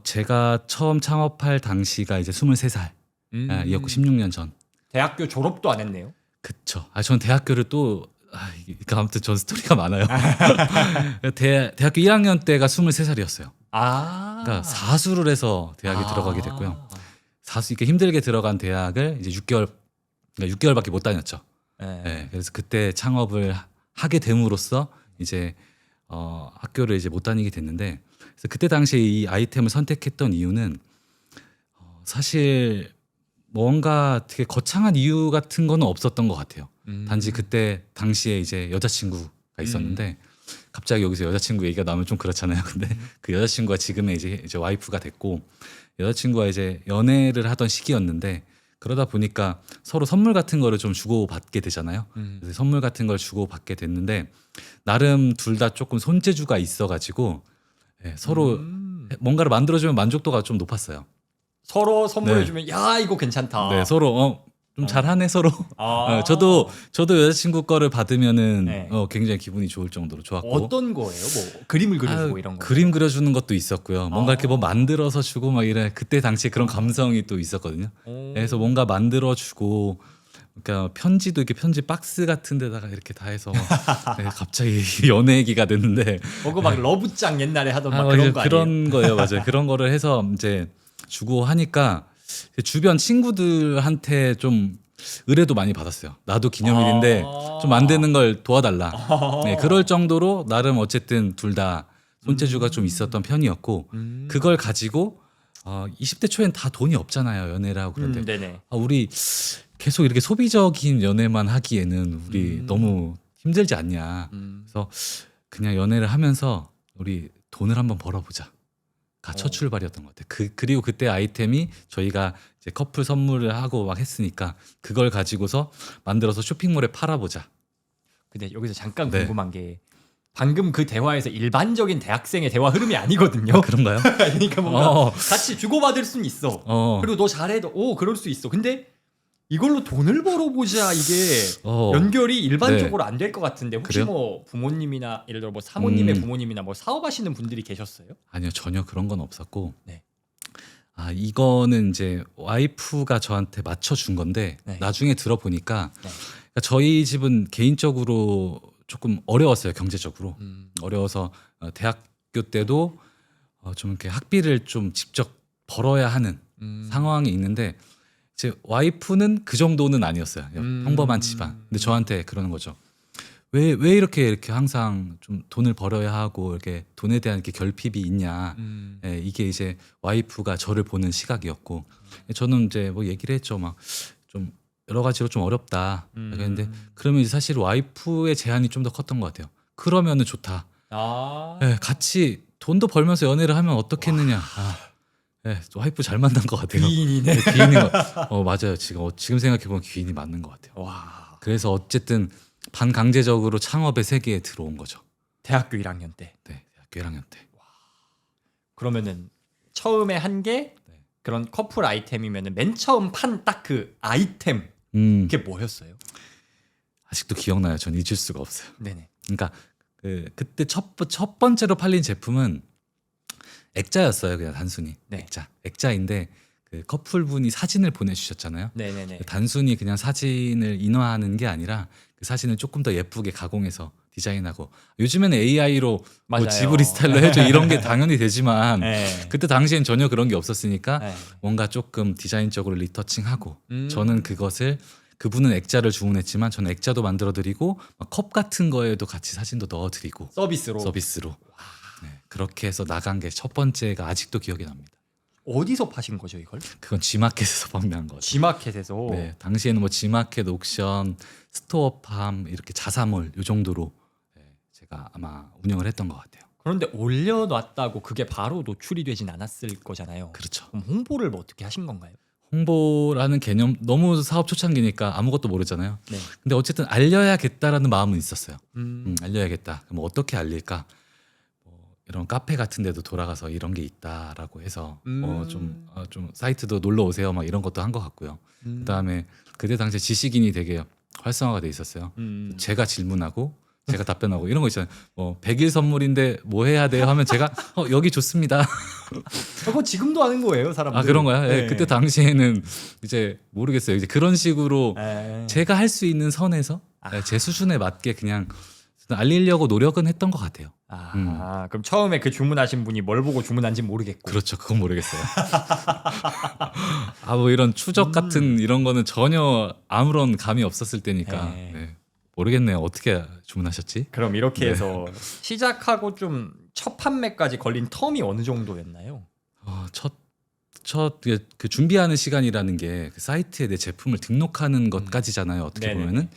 제가 처음 창업할 당시가 이제 23살 이었고 16년 전. 대학교 졸업도 안 했네요. 그쵸. 전 대학교를 또 아무튼 전 스토리가 많아요. 대학교 1학년 때가 23살이었어요. 그러니까 사수를 해서 대학에 들어가게 됐고요. 사수 이렇게 힘들게 들어간 대학을 이제 6개월밖에 못 다녔죠. 네, 그래서 그때 창업을 하게 됨으로써 이제 학교를 이제 못 다니게 됐는데, 그래서 그때 당시에 이 아이템을 선택했던 이유는 사실 뭔가 되게 거창한 이유 같은 거는 없었던 것 같아요. 단지 그때 당시에 이제 여자친구가 있었는데 갑자기 여기서 여자친구 얘기가 나오면 좀 그렇잖아요. 근데 그 여자친구가 지금의 이제 와이프가 됐고, 여자친구가 이제 연애를 하던 시기였는데, 그러다 보니까 서로 선물 같은 거를 좀 주고받게 되잖아요. 그래서 선물 같은 걸 주고받게 됐는데 나름 둘 다 조금 손재주가 있어가지고 서로 뭔가를 만들어주면 만족도가 좀 높았어요. 서로 선물해주면 야 이거 괜찮다. 네, 서로 좀 잘하네 서로. 저도 여자친구 거를 받으면은 굉장히 기분이 좋을 정도로 좋았고. 어떤 거예요? 뭐 그림을 그려주고 이런 거? 그림 그려주는 것도 있었고요. 뭔가 이렇게 뭐 만들어서 주고 막 이래. 그때 당시에 그런 감성이 또 있었거든요. 그래서 뭔가 만들어주고, 그러니까 편지도 이렇게 편지 박스 같은 데다가 이렇게 다 해서 갑자기 연애 얘기가 됐는데. 그거 막 러브짱 옛날에 하던 막 그런 거 아니에요? 그런 거예요, 맞아요. 그런 거를 해서 이제 주고 하니까 주변 친구들한테 좀 의뢰도 많이 받았어요. 나도 기념일인데 좀 만드는 걸 도와달라. 네, 그럴 정도로 나름 어쨌든 둘 다 손재주가 좀 있었던 편이었고, 그걸 가지고 20대 초엔 다 돈이 없잖아요, 연애를 하고. 그런데 우리 계속 이렇게 소비적인 연애만 하기에는 우리 너무 힘들지 않냐. 그래서 그냥 연애를 하면서 우리 돈을 한번 벌어보자. 첫 출발이었던 것 같아요. 그리고 그때 아이템이 저희가 이제 커플 선물을 하고 막 했으니까 그걸 가지고서 만들어서 쇼핑몰에 팔아보자. 근데 여기서 잠깐 궁금한 게, 방금 그 대화에서 일반적인 대학생의 대화 흐름이 아니거든요. 그런가요? 그러니까 뭔가 같이 주고받을 수는 있어. 그리고 너 잘해도 그럴 수 있어. 근데 이걸로 돈을 벌어보자, 이게 연결이 일반적으로 안 될 것 같은데, 혹시 그래요? 뭐 부모님이나 예를 들어 뭐 사모님의 부모님이나 뭐 사업하시는 분들이 계셨어요? 아니요, 전혀 그런 건 없었고. 이거는 이제 와이프가 저한테 맞춰준 건데 나중에 들어보니까 그러니까 저희 집은 개인적으로 조금 어려웠어요, 경제적으로. 어려워서 대학교 때도 좀 이렇게 학비를 좀 직접 벌어야 하는 상황이 있는데, 제 와이프는 그 정도는 아니었어요. 평범한 집안. 근데 저한테 그러는 거죠. 왜 이렇게 항상 좀 돈을 벌어야 하고 이렇게 돈에 대한 이렇게 결핍이 있냐. 이게 이제 와이프가 저를 보는 시각이었고, 저는 이제 뭐 얘기를 했죠. 막 좀 여러 가지로 좀 어렵다. 그런데 그러면 이제 사실 와이프의 제안이 좀 더 컸던 것 같아요. 그러면은 좋다. 같이 돈도 벌면서 연애를 하면 어떻겠느냐. 와이프 잘 만난 것 같아요. 귀인이네. 귀인인 거. 맞아요. 지금 생각해보면 귀인이 맞는 것 같아요. 그래서 어쨌든 반강제적으로 창업의 세계에 들어온 거죠. 대학교 1학년 때. 네, 대학교 1학년 때. 그러면은 처음에 한 게 그런 커플 아이템이면은 맨 처음 판 딱 그 아이템 그게 뭐였어요? 아직도 기억나요. 전 잊을 수가 없어요. 네네. 그러니까 그때 첫 번째로 팔린 제품은 액자였어요. 그냥 단순히 액자인데 그 커플분이 사진을 보내주셨잖아요. 네네네. 단순히 그냥 사진을 인화하는 게 아니라 그 사진을 조금 더 예쁘게 가공해서 디자인하고, 요즘에는 AI로 뭐 지브리 스타일로 해줘 이런 게 당연히 되지만 그때 당시엔 전혀 그런 게 없었으니까 뭔가 조금 디자인적으로 리터칭하고, 저는 그분은 액자를 주문했지만 저는 액자도 만들어드리고 컵 같은 거에도 같이 사진도 넣어드리고 서비스로. 그렇게 해서 나간 게 첫 번째가 아직도 기억이 납니다. 어디서 파신 거죠, 이걸? 그건 G마켓에서 판매한 거죠. G마켓에서. 네, 당시에는 뭐 G마켓, 옥션, 스토어팜 이렇게 자사몰 요 정도로 제가 아마 운영을 했던 것 같아요. 그런데 올려놨다고 그게 바로 노출이 되진 않았을 거잖아요. 그렇죠. 그럼 홍보를 뭐 어떻게 하신 건가요? 홍보라는 개념, 너무 사업 초창기니까 아무것도 모르잖아요. 근데 어쨌든 알려야겠다라는 마음은 있었어요. 알려야겠다. 그럼 어떻게 알릴까? 이런 카페 같은 데도 돌아가서 이런 게 있다라고 해서 좀 사이트도 놀러 오세요 막 이런 것도 한 것 같고요. 그다음에 그때 당시에 지식인이 되게 활성화가 돼 있었어요. 제가 질문하고 제가 답변하고 이런 거 있잖아요. 뭐 100일 선물인데 뭐 해야 돼요? 하면 제가 여기 좋습니다. 그거 지금도 하는 거예요, 사람들. 아 그런가요? 네. 그때 당시에는 이제 모르겠어요. 이제 그런 식으로 제가 할 수 있는 선에서 제 수준에 맞게 그냥 알리려고 노력은 했던 것 같아요. 그럼 처음에 그 주문하신 분이 뭘 보고 주문한지 모르겠고. 그렇죠. 그건 모르겠어요. 뭐 이런 추적 같은 이런 거는 전혀 아무런 감이 없었을 때니까 네. 모르겠네요. 어떻게 주문하셨지? 그럼 이렇게 해서 시작하고 좀 첫 판매까지 걸린 텀이 어느 정도였나요? 첫 그 준비하는 시간이라는 게 그 사이트에 내 제품을 등록하는 것까지잖아요. 어떻게 보면은.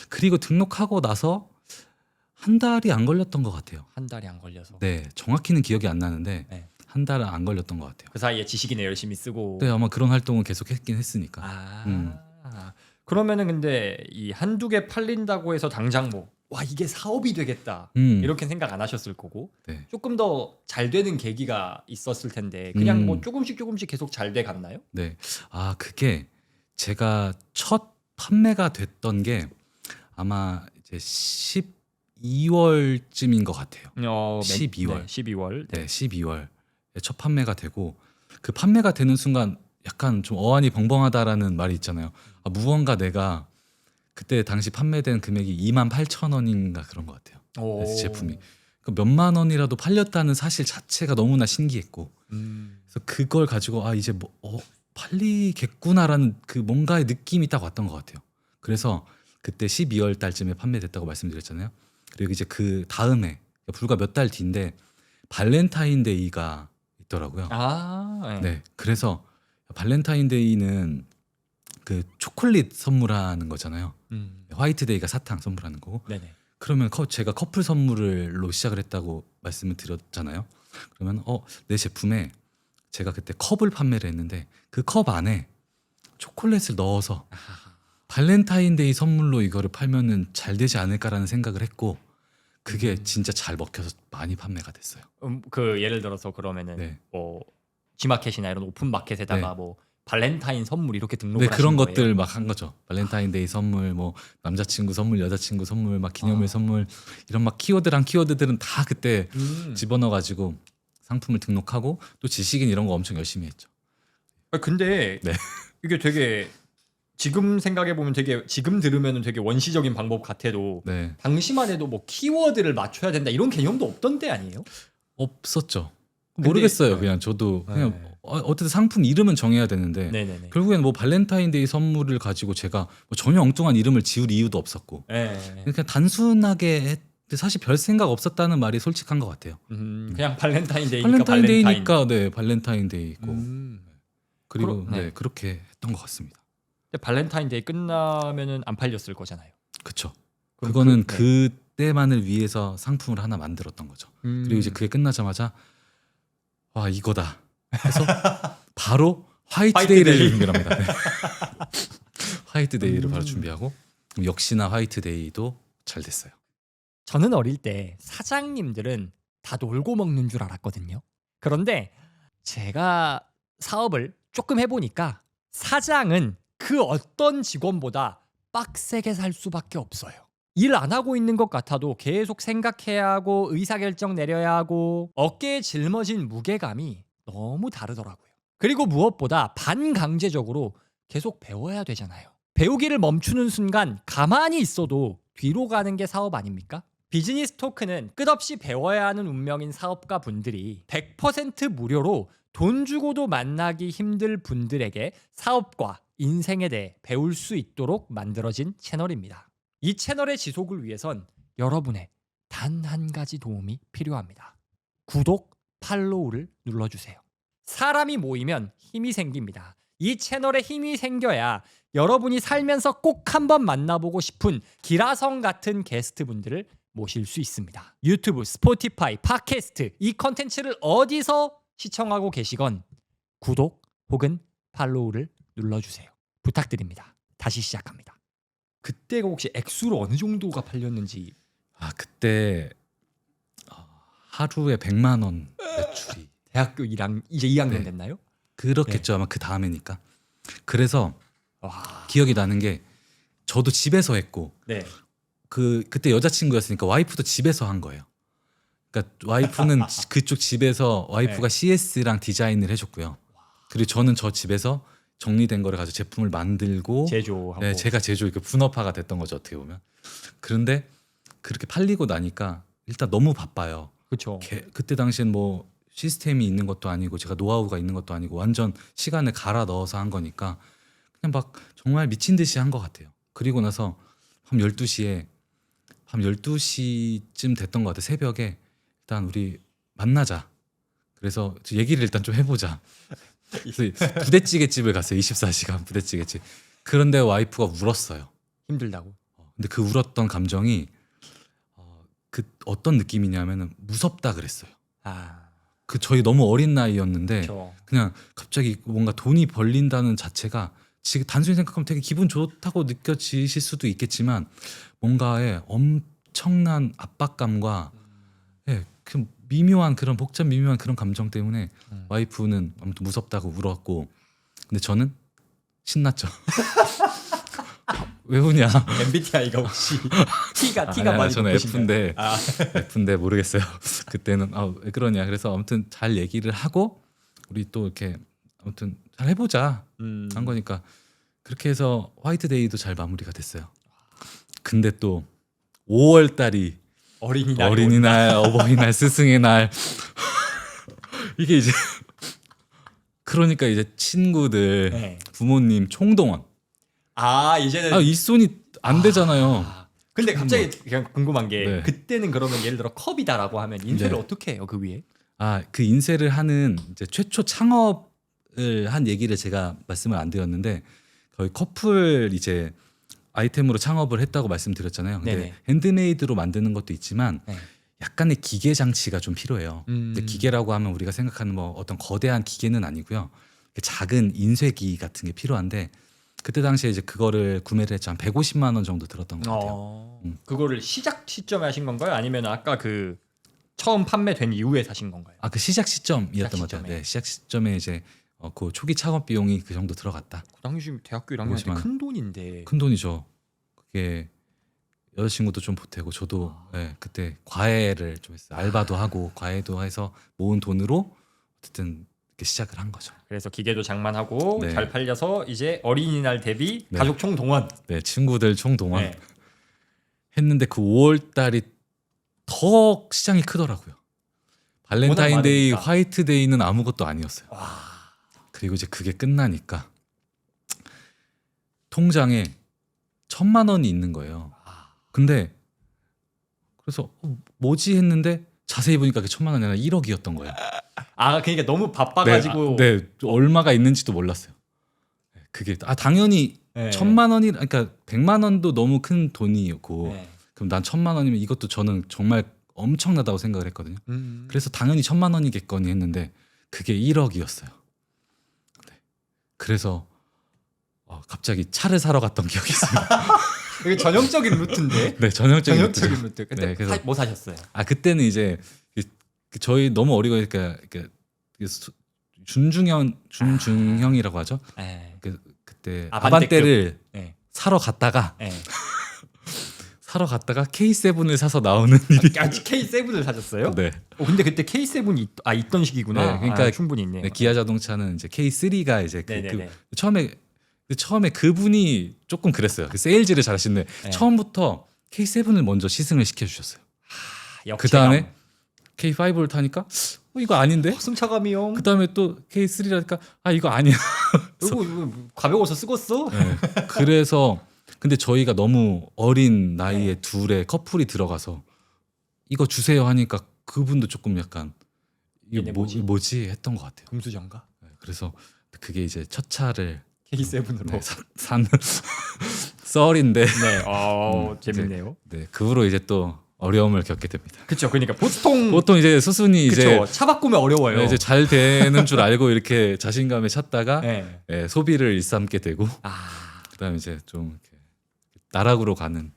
그리고 등록하고 나서 한 달이 안 걸렸던 것 같아요. 한 달이 안 걸려서. 네, 정확히는 기억이 안 나는데 한 달은 안 걸렸던 것 같아요. 그 사이에 지식인에 열심히 쓰고. 네, 아마 그런 활동을 계속 했긴 했으니까. 그러면은 근데 이 한두 개 팔린다고 해서 당장 와 이게 사업이 되겠다 이렇게 생각 안 하셨을 거고 조금 더 잘 되는 계기가 있었을 텐데 그냥 뭐 조금씩 계속 잘 돼 갔나요? 네, 그게 제가 첫 판매가 됐던 게 아마 이제 12월쯤인 것 같아요. 12월. 12월. 네, 12월에 첫 판매가 되고 그 판매가 되는 순간 약간 좀 어안이 벙벙하다라는 말이 있잖아요. 무언가 내가 그때 당시 판매된 금액이 28,000원인가 그런 것 같아요. 그래서 제품이 몇만 원이라도 팔렸다는 사실 자체가 너무나 신기했고 그래서 그걸 가지고 이제 팔리겠구나라는 그 뭔가의 느낌이 딱 왔던 것 같아요. 그래서 그때 12월 달쯤에 판매됐다고 말씀드렸잖아요. 그리고 이제 그 다음에 불과 몇 달 뒤인데 발렌타인데이가 있더라고요. 네, 그래서 발렌타인데이는 그 초콜릿 선물하는 거잖아요. 화이트데이가 사탕 선물하는 거고. 네네. 그러면 제가 커플 선물로 시작을 했다고 말씀을 드렸잖아요. 그러면 내 제품에 제가 그때 컵을 판매를 했는데 그 컵 안에 초콜릿을 넣어서 발렌타인데이 선물로 이거를 팔면은 잘 되지 않을까라는 생각을 했고 그게 진짜 잘 먹혀서 많이 판매가 됐어요. 그 예를 들어서 그러면은 뭐 G마켓이나 이런 오픈 마켓에다가 뭐 발렌타인 선물 이렇게 등록을 하신 그런 거예요? 것들 막 한 거죠. 발렌타인데이 선물, 뭐 남자친구 선물, 여자친구 선물, 막 기념일 선물 이런 막 키워드들은 다 그때 집어넣어가지고 상품을 등록하고 또 지식인 이런 거 엄청 열심히 했죠. 근데 이게 되게 지금 생각해 보면 되게 지금 들으면은 되게 원시적인 방법 같아도 당시만 해도 뭐 키워드를 맞춰야 된다 이런 개념도 없던데 아니에요? 없었죠. 모르겠어요. 그냥 저도 그냥 어쨌든 상품 이름은 정해야 되는데 결국에는 뭐 발렌타인데이 선물을 가지고 제가 뭐 전혀 엉뚱한 이름을 지을 이유도 없었고 그냥 단순하게 사실 별 생각 없었다는 말이 솔직한 것 같아요. 그냥 발렌타인데이니까 발렌타인데이고 그리고 그렇게 했던 것 같습니다. 근데 발렌타인데이 끝나면은 안 팔렸을 거잖아요. 그렇죠. 그거는 그때만을 위해서 상품을 하나 만들었던 거죠. 그리고 이제 그게 끝나자마자 이거다 해서 바로 화이트데이를 준비합니다. 화이트데이를 바로 준비하고 역시나 화이트데이도 잘 됐어요. 저는 어릴 때 사장님들은 다 놀고 먹는 줄 알았거든요. 그런데 제가 사업을 조금 해보니까 사장은 그 어떤 직원보다 빡세게 살 수밖에 없어요. 일 안 하고 있는 것 같아도 계속 생각해야 하고 의사결정 내려야 하고 어깨에 짊어진 무게감이 너무 다르더라고요. 그리고 무엇보다 반강제적으로 계속 배워야 되잖아요. 배우기를 멈추는 순간 가만히 있어도 뒤로 가는 게 사업 아닙니까? 비즈니스 토크는 끝없이 배워야 하는 운명인 사업가 분들이 100% 무료로 돈 주고도 만나기 힘들 분들에게 사업과 인생에 대해 배울 수 있도록 만들어진 채널입니다. 이 채널의 지속을 위해선 여러분의 단 한 가지 도움이 필요합니다. 구독, 팔로우를 눌러주세요. 사람이 모이면 힘이 생깁니다. 이 채널에 힘이 생겨야 여러분이 살면서 꼭 한번 만나보고 싶은 기라성 같은 게스트분들을 모실 수 있습니다. 유튜브, 스포티파이, 팟캐스트 이 컨텐츠를 어디서 시청하고 계시건 구독 혹은 팔로우를 눌러주세요. 부탁드립니다. 다시 시작합니다. 그때가 혹시 액수로 어느 정도가 팔렸는지. 그때 하루에 100만 원 매출이 대학교 1학년 이제 2학년 됐나요? 그렇겠죠. 아마 그 다음에니까. 그래서 기억이 나는 게 저도 집에서 했고 그때 여자친구였으니까 와이프도 집에서 한 거예요. 그러니까 와이프는 그쪽 집에서 와이프가 CS랑 디자인을 해줬고요. 그리고 저는 저 집에서 정리된 거를 가지고 제품을 만들고 제조하고. 네, 제가 제조 분업화가 됐던 거죠 어떻게 보면. 그런데 그렇게 팔리고 나니까 일단 너무 바빠요. 그렇죠. 그때 당시엔 뭐 시스템이 있는 것도 아니고 제가 노하우가 있는 것도 아니고 완전 시간을 갈아 넣어서 한 거니까 그냥 막 정말 미친 듯이 한 것 같아요. 그리고 나서 밤 12시쯤 됐던 것 같아요. 새벽에 일단 우리 만나자. 그래서 얘기를 일단 좀 해보자. 그래서 부대찌개집을 갔어요. 24시간 부대찌개집. 그런데 와이프가 울었어요. 힘들다고. 근데 그 울었던 감정이 그 어떤 느낌이냐면은 무섭다 그랬어요. 그 저희 너무 어린 나이였는데 그렇죠. 그냥 갑자기 뭔가 돈이 벌린다는 자체가 지금 단순히 생각하면 되게 기분 좋다고 느껴지실 수도 있겠지만 뭔가에 엄청난 압박감과 그 미묘한 그런 복잡 미묘한 그런 감정 때문에 와이프는 아무튼 무섭다고 울었고 근데 저는 신났죠. 왜 우냐? MBTI가 혹시 T가 많이 저는 높으신가요? F인데 모르겠어요. 그때는 왜 그러냐. 그래서 아무튼 잘 얘기를 하고 우리 또 이렇게 아무튼 잘 해보자 한 거니까 그렇게 해서 화이트데이도 잘 마무리가 됐어요. 근데 또 5월 달이 어린이날, 어버이날, 스승의 날 이게 이제 그러니까 이제 친구들, 부모님 총동원. 이제는 일손이 안 되잖아요. 근데 갑자기 그냥 궁금한 게 네. 그때는 그러면 예를 들어 컵이다라고 하면 인쇄를 어떻게 해요 그 위에? 그 인쇄를 하는 이제 최초 창업을 한 얘기를 제가 말씀을 안 드렸는데 거의 커플 이제 아이템으로 창업을 했다고 말씀드렸잖아요. 근데 네네. 핸드메이드로 만드는 것도 있지만 네. 약간의 기계 장치가 좀 필요해요. 근데 기계라고 하면 우리가 생각하는 뭐 어떤 거대한 기계는 아니고요. 작은 인쇄기 같은 게 필요한데 그때 당시에 이제 그거를 구매를 했죠. 한 150만 원 정도 들었던 것 같아요. 그거를 시작 시점에 하신 건가요? 아니면 아까 그 처음 판매된 이후에 사신 건가요? 그 시작 시점이었던 것 같아요. 시점에. 네, 시작 시점에 이제 그 초기 창업 비용이 그 정도 들어갔다. 그 당시 대학교 1학년 때 50만 원. 큰 돈인데. 큰 돈이죠. 그게 여자친구도 좀 보태고 저도 그때 과외를 좀 했어요. 알바도 하고 과외도 해서 모은 돈으로 어쨌든 이렇게 시작을 한 거죠. 그래서 기계도 장만하고 네. 잘 팔려서 이제 어린이날 대비 네. 가족 총동원. 네, 친구들 총동원 네. 했는데 그 5월 달이 더 시장이 크더라고요. 발렌타인데이, 많으니까. 화이트데이는 아무것도 아니었어요. 와. 그리고 이제 그게 끝나니까 통장에 1,000만 원이 있는 거예요. 근데 그래서 뭐지 했는데 자세히 보니까 그게 1,000만 원이 아니라 1억이었던 거예요. 그러니까 너무 바빠가지고. 네, 얼마가 있는지도 몰랐어요. 그게 당연히 네. 1,000만 원이 그러니까 100만 원도 너무 큰 돈이었고 네. 그럼 난 1,000만 원이면 이것도 저는 정말 엄청나다고 생각을 했거든요. 그래서 당연히 1,000만 원이겠거니 했는데 그게 1억이었어요. 네. 그래서 갑자기 차를 사러 갔던 기억이 있어요. 이게 전형적인 루트인데. 네, 전형적인 루트. 근데 네, 그래서 뭐 사셨어요? 그때는 이제 저희 너무 어리고 그러니까 준중형이라고 하죠. 네. 그때 아반떼급. 아반떼를 네. 사러 갔다가 네. K7을 사서 나오는 일이 K7을 사셨어요? 네. 근데 그때 K7이 있던 시기구나. 네, 그러니까 충분히 있네요. 네, 기아 자동차는 이제 K3가 이제 네네네. 처음에 그분이 조금 그랬어요. 그 세일즈를 잘하시는데 네. 처음부터 K7을 먼저 시승을 시켜주셨어요. 역체감. 그 다음에 K5를 타니까 이거 아닌데? 승차감이요. 그 다음에 또 K3라니까 이거 아니야. 이거 가벼워서 쓰겄어? 네. 그래서 근데 저희가 너무 어린 나이에 둘에 커플이 들어가서 이거 주세요 하니까 그분도 조금 약간 이게 뭐지 했던 것 같아요. 금수저인가? 네, 그래서 그게 이제 첫 차를 K7으로. 산 썰인데 네. 재밌네요. 네, 그 후로 이제 또 어려움을 겪게 됩니다. 그렇죠. 그러니까 보통 이제 수순이 이제 차 바꾸면 어려워요. 이제 잘 되는 줄 알고 이렇게 자신감에 찼다가 네. 소비를 일삼게 되고 그다음에 이제 좀 이렇게 나락으로 가는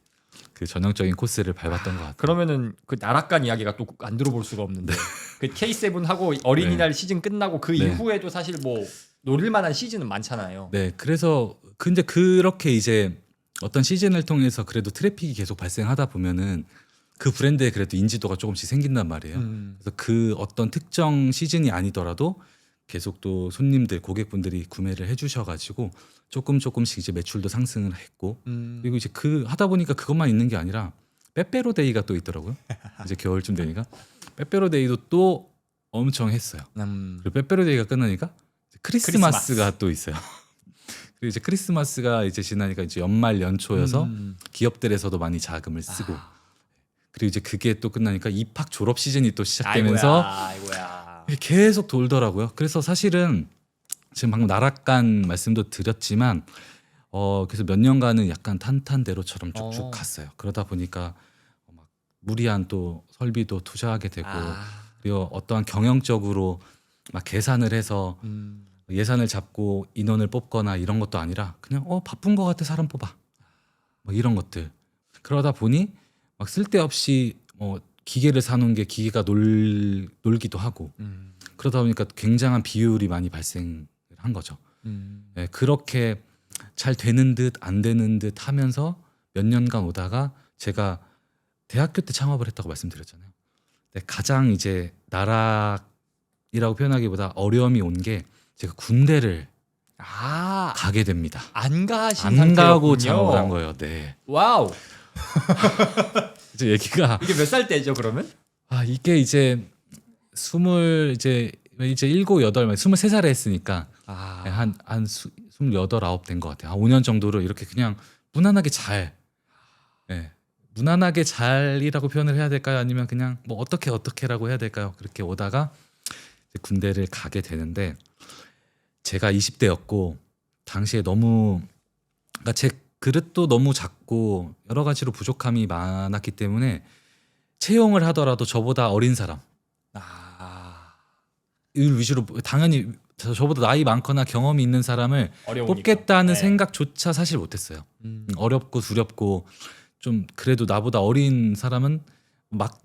그 전형적인 코스를 밟았던 것 같아요. 그러면은 그 나락간 이야기가 또 안 들어볼 수가 없는데 그 K7 하고 어린이날 시즌 끝나고 그 이후에도 사실 뭐 노릴 만한 시즌은 많잖아요. 네, 그래서 근데 그렇게 이제 어떤 시즌을 통해서 그래도 트래픽이 계속 발생하다 보면은 그 브랜드에 그래도 인지도가 조금씩 생긴단 말이에요. 그래서 그 어떤 특정 시즌이 아니더라도 계속 또 손님들, 고객분들이 구매를 해주셔가지고 조금씩 이제 매출도 상승을 했고 그리고 이제 그 하다 보니까 그것만 있는 게 아니라 빼빼로데이가 또 있더라고요. 이제 겨울쯤 되니까 빼빼로데이도 또 엄청 했어요. 그리고 빼빼로데이가 끝나니까 크리스마스가 또 있어요. 그리고 이제 크리스마스가 이제 지나니까 이제 연말 연초여서 기업들에서도 많이 자금을 쓰고 그리고 이제 그게 또 끝나니까 입학 졸업 시즌이 또 시작되면서 아이고야. 계속 돌더라고요. 그래서 사실은 지금 방금 나락간 말씀도 드렸지만 그래서 몇 년간은 약간 탄탄대로처럼 쭉쭉 갔어요. 그러다 보니까 막 무리한 또 설비도 투자하게 되고 그리고 어떠한 경영적으로 막 계산을 해서 예산을 잡고 인원을 뽑거나 이런 것도 아니라 그냥 바쁜 것 같아 사람 뽑아 뭐 이런 것들 그러다 보니 막 쓸데없이 기계를 사놓은 게 기계가 놀기도 하고 그러다 보니까 굉장한 비효율이 많이 발생한 거죠. 네, 그렇게 잘 되는 듯 안 되는 듯 하면서 몇 년간 오다가 제가 대학교 때 창업을 했다고 말씀드렸잖아요. 근데 가장 이제 나락이라고 표현하기보다 어려움이 온 게 제가 군대를 가게 됩니다. 안 가신 안 상태였군요. 가고 창업을 한 거예요. 네. 와우. 이제 얘기가 이게 몇 살 때죠 그러면? 이게 이제 27, 8, 23살에 했으니까 한 28, 9 된 것 같아요. 한 5년 정도로 이렇게 그냥 무난하게 잘 무난하게 잘이라고 표현을 해야 될까요? 아니면 그냥 뭐 어떻게라고 해야 될까요? 그렇게 오다가 이제 군대를 가게 되는데 제가 20대였고 당시에 너무 그러니까 제 그릇도 너무 작고 여러 가지로 부족함이 많았기 때문에 채용을 하더라도 저보다 어린 사람 을 위주로 당연히 저보다 나이 많거나 경험이 있는 사람을 어려우니까. 뽑겠다는 생각조차 사실 못했어요. 어렵고 두렵고 좀 그래도 나보다 어린 사람은 막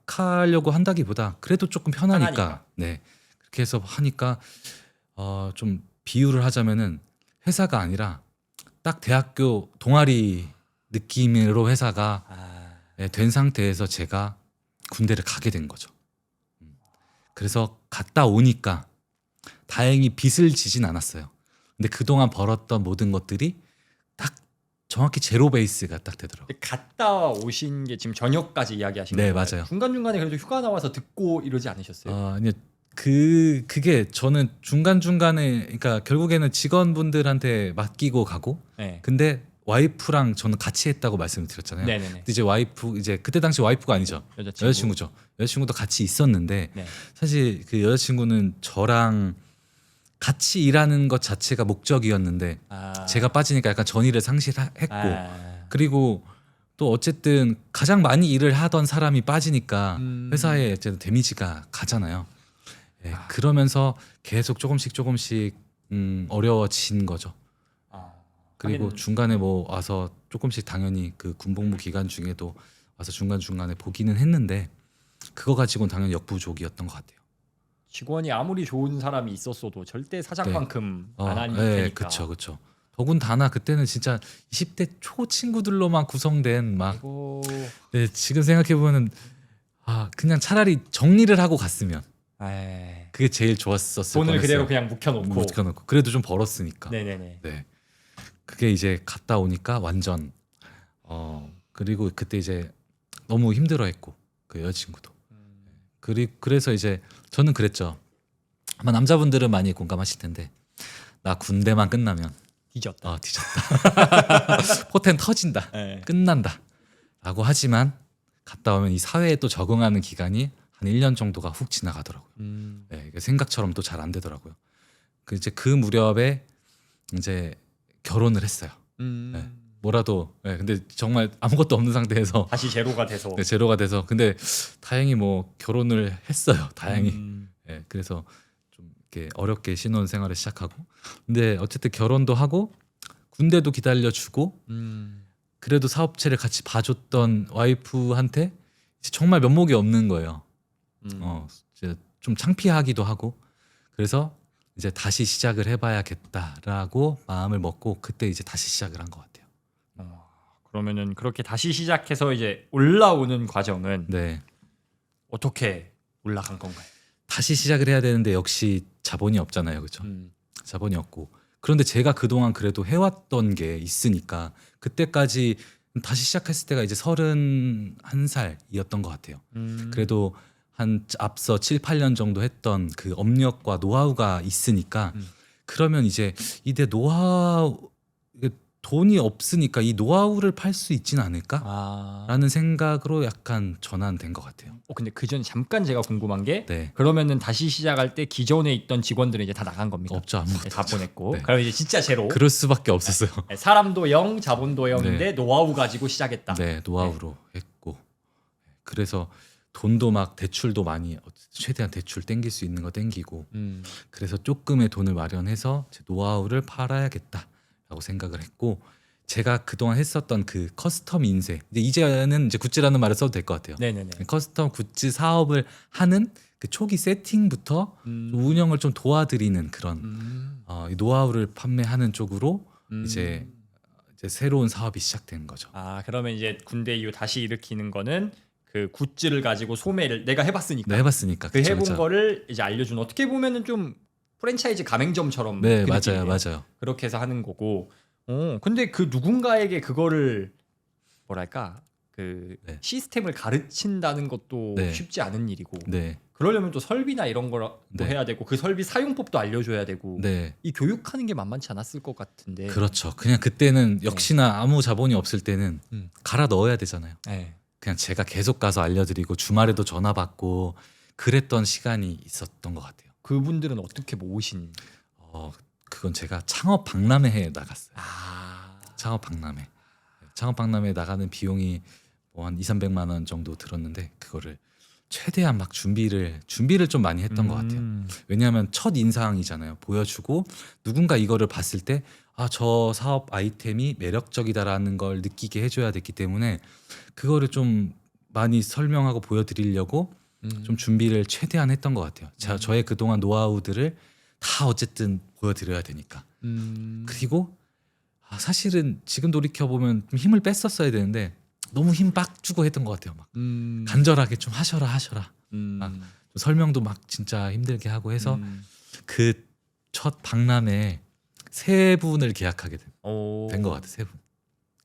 하려고 한다기보다 그래도 조금 편하니까. 네 그렇게 해서 하니까 좀 비유를 하자면은 회사가 아니라 딱 대학교 동아리 느낌으로 회사가 된 상태에서 제가 군대를 가게 된 거죠. 그래서 갔다 오니까 다행히 빚을 지진 않았어요. 근데 그동안 벌었던 모든 것들이 딱 정확히 제로 베이스가 딱 되더라고요. 갔다 오신 게 지금 저녁까지 이야기하신 네, 건가요? 맞아요. 중간중간에 그래도 휴가 나와서 듣고 이러지 않으셨어요? 아니 그게 저는 중간중간에 그러니까 결국에는 직원분들한테 맡기고 가고 네. 근데 와이프랑 저는 같이 했다고 말씀을 드렸잖아요. 네네네. 근데 이제 와이프 이제 그때 당시 와이프가 아니죠. 여자친구죠. 여자친구도 같이 있었는데 네. 사실 그 여자친구는 저랑 같이 일하는 것 자체가 목적이었는데 제가 빠지니까 약간 전의를 상실했고 그리고 또 어쨌든 가장 많이 일을 하던 사람이 빠지니까 회사에 어쨌든 데미지가 가잖아요. 네, 그러면서 계속 조금씩 어려워진 거죠. 그리고 중간에 뭐 와서 조금씩 당연히 그 군복무 기간 중에도 와서 중간중간에 보기는 했는데 그거 가지고는 당연히 역부족이었던 것 같아요. 직원이 아무리 좋은 사람이 있었어도 절대 사장만큼 안 하니까. 네, 그렇죠. 더군다나 그때는 진짜 20대 초 친구들로만 구성된 막 네, 지금 생각해 보면은 그냥 차라리 정리를 하고 갔으면 그게 제일 좋았었을 돈을 뻔했어요. 그대로 그냥 묵혀놓고 그래도 좀 벌었으니까. 네네네. 네. 그게 이제 갔다 오니까 완전 그리고 그때 이제 너무 힘들어했고 그 여자친구도 그래서 이제 저는 그랬죠. 아마 남자분들은 많이 공감하실 텐데 나 군대만 끝나면 뒤졌다. 포텐 터진다. 네. 끝난다. 라고 하지만 갔다 오면 이 사회에 또 적응하는 기간이 한 1년 정도가 훅 지나가더라고요. 네, 이게 생각처럼 또 잘 안 되더라고요. 이제 그 무렵에 이제 결혼을 했어요. 네, 뭐라도 근데 정말 아무것도 없는 상태에서 다시 제로가 돼서. 네, 제로가 돼서 근데 다행히 뭐 결혼을 했어요. 다행히. 네, 그래서 좀 이렇게 어렵게 신혼 생활을 시작하고 근데 어쨌든 결혼도 하고 군대도 기다려주고 그래도 사업체를 같이 봐줬던 와이프한테 이제 정말 면목이 없는 거예요. 이제 좀 창피하기도 하고 그래서 이제 다시 시작을 해봐야겠다라고 마음을 먹고 그때 이제 다시 시작을 한 것 같아요. 그러면은 그렇게 다시 시작해서 이제 올라오는 과정은 네. 어떻게 올라간 건가요? 다시 시작을 해야 되는데 역시 자본이 없잖아요. 그렇죠? 자본이 없고. 그런데 제가 그동안 그래도 해왔던 게 있으니까 그때까지 다시 시작했을 때가 이제 31살이었던 것 같아요. 그래도 한 앞서 7, 8년 정도 했던 그 업력과 노하우가 있으니까 그러면 이제 이내 노하우 이게 돈이 없으니까 이 노하우를 팔 수 있지는 않을까라는 생각으로 약간 전환된 것 같아요. 근데 그 전에 잠깐 제가 궁금한 게 네. 그러면은 다시 시작할 때 기존에 있던 직원들은 이제 다 나간 겁니까? 없죠. 아무것도 네, 다 없죠. 보냈고 네. 그럼 이제 진짜 제로 그럴 수밖에 없었어요. 네, 사람도 0, 자본도 0인데 노하우 가지고 시작했다. 네, 노하우로 했고 그래서 돈도 막 대출도 많이 최대한 대출 땡길 수 있는 거 땡기고 그래서 조금의 돈을 마련해서 제 노하우를 팔아야겠다라고 생각을 했고 제가 그동안 했었던 그 커스텀 인쇄 이제는 이제 굿즈라는 말을 써도 될 것 같아요. 네네네. 커스텀 굿즈 사업을 하는 그 초기 세팅부터 좀 운영을 좀 도와드리는 그런 이 노하우를 판매하는 쪽으로 이제 새로운 사업이 시작된 거죠. 그러면 이제 군대 이후 다시 일으키는 거는 그 굿즈를 가지고 소매를 내가 해봤으니까. 네, 해봤으니까. 그 그쵸, 해본 그쵸. 거를 이제 알려준 어떻게 보면은 좀 프랜차이즈 가맹점처럼. 네, 그 맞아요, 느낌이에요. 맞아요. 그렇게 해서 하는 거고. 근데 그 누군가에게 그거를 뭐랄까 그 네. 시스템을 가르친다는 것도 네. 쉽지 않은 일이고. 네, 그러려면 또 설비나 이런 걸 네. 해야 되고 그 설비 사용법도 알려줘야 되고. 네, 이 교육하는 게 만만치 않았을 것 같은데. 그렇죠. 그냥 그때는 역시나 아무 자본이 없을 때는 음. 갈아 넣어야 되잖아요. 네. 그냥 제가 계속 가서 알려드리고 주말에도 전화 받고 그랬던 시간이 있었던 것 같아요. 그분들은 어떻게 모으신? 그건 제가 창업 박람회에 나갔어요. 아. 창업 박람회. 창업 박람회 나가는 비용이 뭐 한 2, 300만 원 정도 들었는데 그거를 최대한 막 준비를 좀 많이 했던 것 같아요. 왜냐하면 첫 인상이잖아요. 보여주고 누군가 이거를 봤을 때 저 사업 아이템이 매력적이다라는 걸 느끼게 해줘야 됐기 때문에 그거를 좀 많이 설명하고 보여드리려고 좀 준비를 최대한 했던 것 같아요. 저의 그동안 노하우들을 다 어쨌든 보여드려야 되니까. 그리고 사실은 지금 돌이켜 보면 좀 힘을 뺐었어야 되는데 너무 힘 빡 주고 했던 것 같아요. 막 간절하게 좀 하셔라. 막 좀 설명도 막 진짜 힘들게 하고 해서 그 첫 박람회에 3분을 계약하게 된 것 같아요. 3분.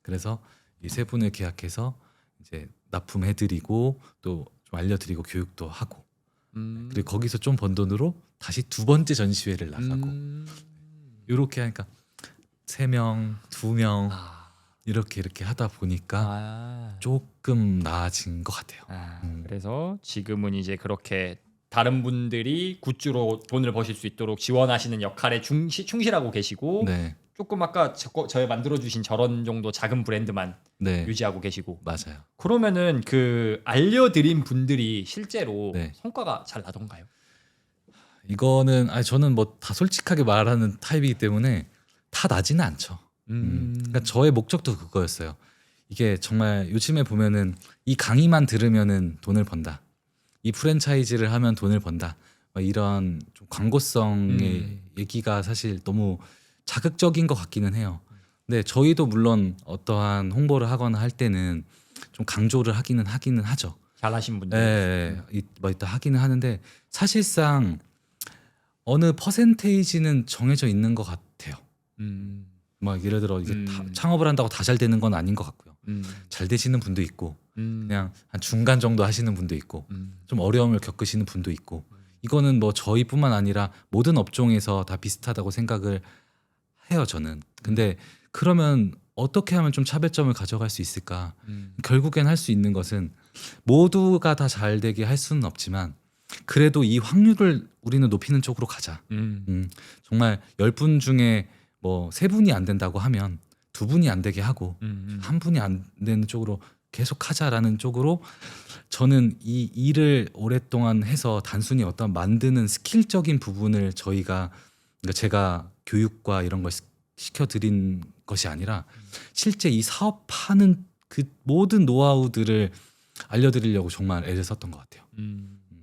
그래서 이 3분을 계약해서 이제 납품해드리고 또 좀 알려드리고 교육도 하고 그리고 거기서 좀 번 돈으로 다시 2번째 전시회를 나가고 이렇게 하니까 3명, 2명 이렇게 하다 보니까 조금 나아진 것 같아요. 그래서 지금은 이제 그렇게 다른 분들이 굿즈로 돈을 버실 수 있도록 지원하시는 역할에 충실하고 계시고 네, 조금 아까 저희 만들어주신 저런 정도 작은 브랜드만 네, 유지하고 계시고 맞아요. 그러면은 그 알려드린 분들이 실제로 네. 성과가 잘 나던가요? 이거는 저는 뭐 다 솔직하게 말하는 타입이기 때문에 다 나지는 않죠. 그러니까 저의 목적도 그거였어요. 이게 정말 요즘에 보면은 이 강의만 들으면은 돈을 번다. 이 프랜차이즈를 하면 돈을 번다. 막 이런 좀 광고성의 얘기가 사실 너무 자극적인 것 같기는 해요. 근데 저희도 물론 어떠한 홍보를 하거나 할 때는 좀 강조를 하기는 하죠. 잘하신 분들. 네, 뭐 이따 하기는 하는데 사실상 어느 퍼센테이지는 정해져 있는 것 같아요. 막 예를 들어 이게 창업을 한다고 다 잘 되는 건 아닌 것 같고요. 잘 되시는 분도 있고 그냥 한 중간 정도 하시는 분도 있고 좀 어려움을 겪으시는 분도 있고 이거는 뭐 저희뿐만 아니라 모든 업종에서 다 비슷하다고 생각을 해요. 저는. 근데 그러면 어떻게 하면 좀 차별점을 가져갈 수 있을까? 결국엔 할 수 있는 것은 모두가 다 잘 되게 할 수는 없지만 그래도 이 확률을 우리는 높이는 쪽으로 가자. 정말 10분 중에 뭐 3분이 안 된다고 하면 2분이 안 되게 하고 1분이 안 되는 쪽으로 계속 하자라는 쪽으로 저는 이 일을 오랫동안 해서 단순히 어떤 만드는 스킬적인 부분을 그러니까 제가 교육과 이런 걸 시켜드린 것이 아니라 실제 이 사업하는 그 모든 노하우들을 알려드리려고 정말 애를 썼던 것 같아요.